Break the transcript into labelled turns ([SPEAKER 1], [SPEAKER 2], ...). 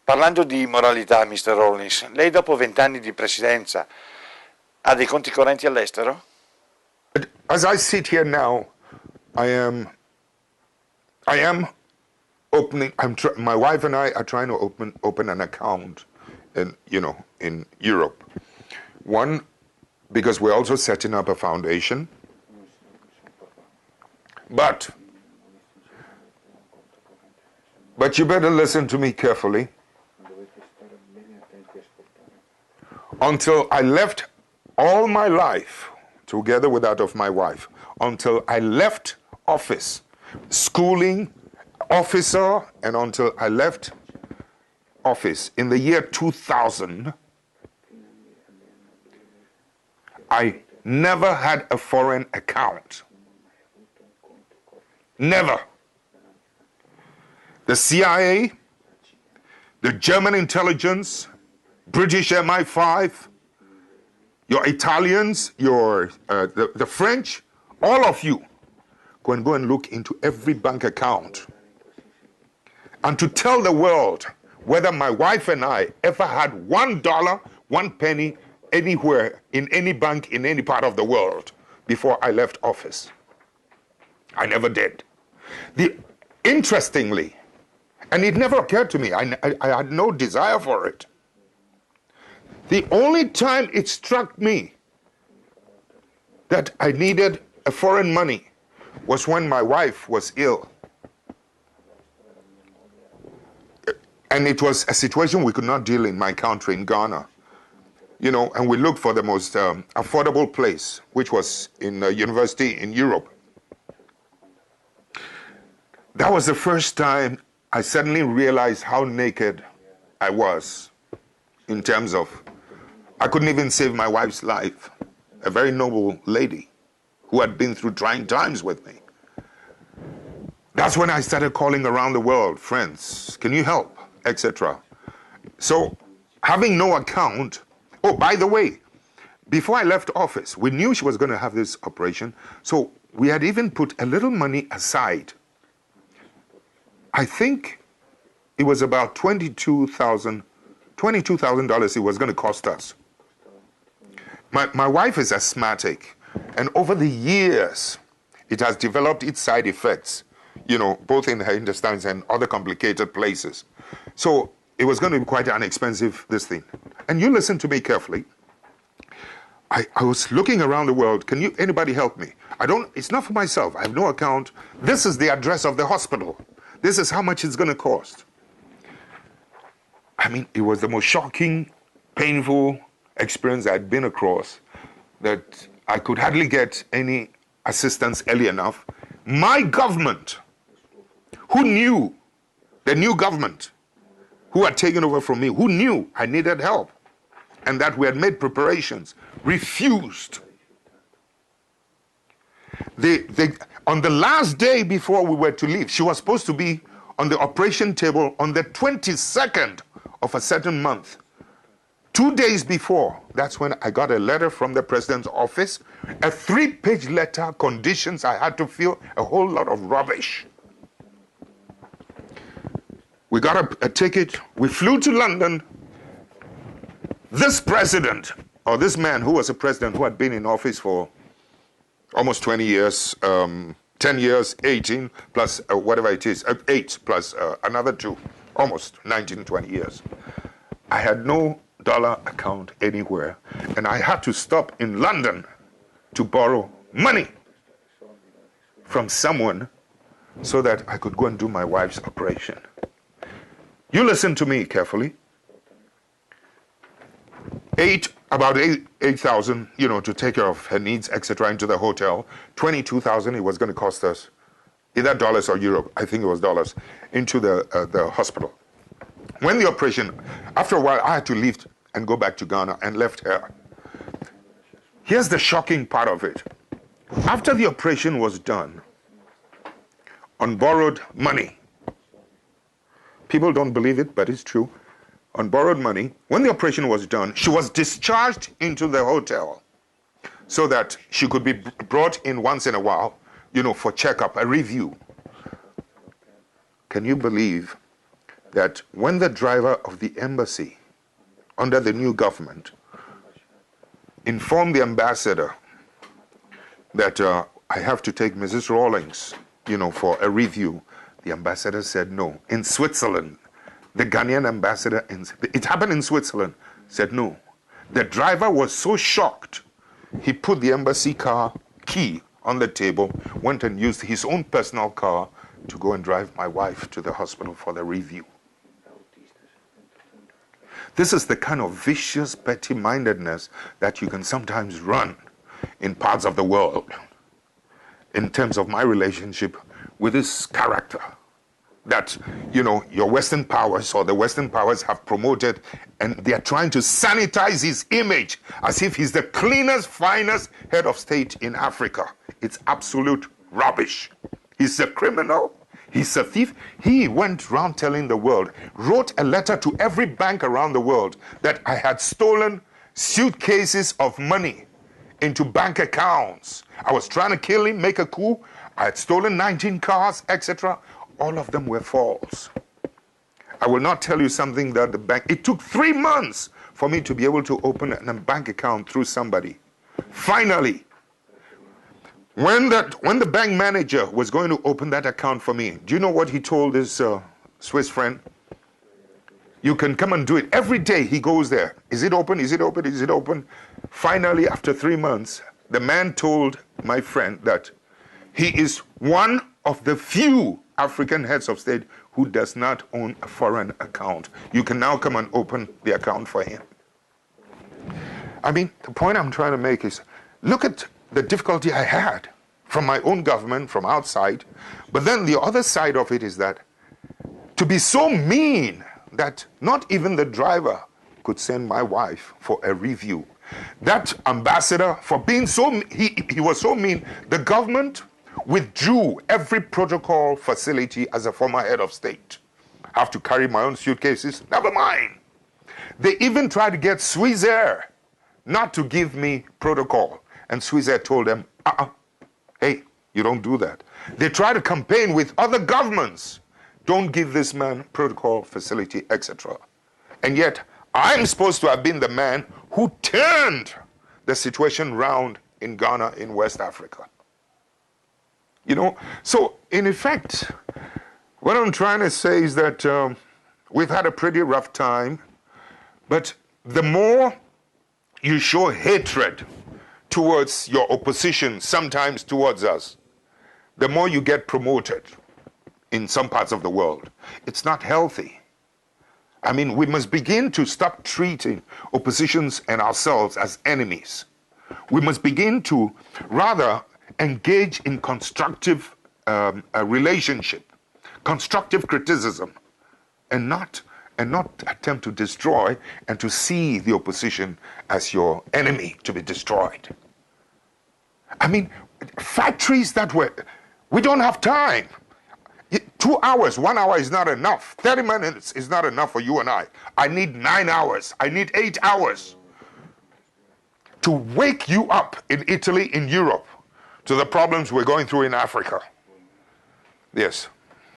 [SPEAKER 1] Parlando di moralità, Mr. Rawlings, lei dopo 20 anni di presidenza ha dei conti correnti all'estero?
[SPEAKER 2] As I sit here now, I am opening. My wife and I are trying to open an account, in Europe. One, because we're also setting up a foundation. But you better listen to me carefully. Until I left all my life, together with that of my wife, until I left office, schooling, officer, and until I left office in the year 2000, I never had a foreign account. Never. The CIA, the German intelligence, British MI5, your Italians, the French, all of you go and look into every bank account. And to tell the world whether my wife and I ever had $1, 1 penny, anywhere, in any bank, in any part of the world before I left office. I never did. Interestingly, and it never occurred to me, I had no desire for it. The only time it struck me that I needed a foreign money was when my wife was ill. And it was a situation we could not deal in my country, in Ghana. And we looked for the most affordable place, which was in a university in Europe. That was the first time I suddenly realized how naked I was in terms of, I couldn't even save my wife's life, a very noble lady who had been through trying times with me. That's when I started calling around the world, friends, can you help, etc. So, having no account, oh, by the way, before I left office, we knew she was going to have this operation, so we had even put a little money aside. I think it was about $22,000 it was going to cost us. My wife is asthmatic, and over the years, it has developed its side effects, both in her intestines and other complicated places. So it was going to be quite an expensive, this thing. And you listen to me carefully. I was looking around the world, anybody help me? It's not for myself, I have no account. This is the address of the hospital. This is how much it's going to cost. I mean, it was the most shocking, painful experience I'd been across, that I could hardly get any assistance early enough. My government, who knew, the new government, who had taken over from me, who knew I needed help, and that we had made preparations, refused. On the last day before we were to leave, she was supposed to be on the operation table on the 22nd of a certain month. 2 days before, that's when I got a letter from the president's office, a 3-page letter, conditions I had to fill, a whole lot of rubbish. We got a ticket, we flew to London. This president, or this man who was a president who had been in office for almost 20 years, 10 years, 18, plus whatever it is, 8 plus another 2, almost 19, 20 years. I had no dollar account anywhere, and I had to stop in London to borrow money from someone so that I could go and do my wife's operation. You listen to me carefully. About 8,000, to take care of her needs, etc., into the hotel. 22,000 it was going to cost us, either dollars or euro, I think it was dollars, into the hospital. When the operation, after a while, I had to leave and go back to Ghana and left her. Here's the shocking part of it. After the operation was done, on borrowed money, people don't believe it, but it's true, on borrowed money, when the operation was done, she was discharged into the hotel so that she could be brought in once in a while, for checkup, a review. Can you believe that when the driver of the embassy under the new government informed the ambassador that I have to take Mrs. Rawlings, for a review, the ambassador said no. In Switzerland, the Ghanaian ambassador, it happened in Switzerland, said no. The driver was so shocked, he put the embassy car key on the table, went and used his own personal car to go and drive my wife to the hospital for the review. This is the kind of vicious petty-mindedness that you can sometimes run in parts of the world in terms of my relationship with this character that, your Western powers or the Western powers have promoted, and they are trying to sanitize his image as if he's the cleanest, finest head of state in Africa. It's absolute rubbish. He's a criminal. He's a thief. He went around telling the world, wrote a letter to every bank around the world that I had stolen suitcases of money into bank accounts. I was trying to kill him, make a coup. I had stolen 19 cars, etc. All of them were false. I will not tell you something that the bank... It took 3 months for me to be able to open a bank account through somebody. Finally, when the bank manager was going to open that account for me, do you know what he told his Swiss friend? You can come and do it. Every day he goes there. Is it open? Is it open? Is it open? Finally, after 3 months, the man told my friend that he is one of the few African heads of state who does not own a foreign account. You can now come and open the account for him. I mean, the point I'm trying to make is, look at the difficulty I had from my own government, from outside. But then the other side of it is that to be so mean that not even the driver could send my wife for a review. That ambassador, for being so, he was so mean, the government withdrew every protocol facility as a former head of state. I have to carry my own suitcases, never mind. They even tried to get Swissair not to give me protocol. And Swissair told them, hey, you don't do that. They tried to campaign with other governments. Don't give this man protocol facility, etc. And yet, I'm supposed to have been the man who turned the situation round in Ghana, in West Africa. So in effect, what I'm trying to say is that we've had a pretty rough time, but the more you show hatred towards your opposition, sometimes towards us, the more you get promoted in some parts of the world. It's not healthy. I mean, we must begin to stop treating oppositions and ourselves as enemies. We must begin to rather engage in constructive relationship, constructive criticism, and not attempt to destroy and to see the opposition as your enemy to be destroyed. I mean, factories we don't have time. 2 hours, 1 hour is not enough. 30 minutes is not enough for you and I. I need 9 hours. I need 8 hours to wake you up in Italy, in Europe, to the problems we're going through in Africa. Yes.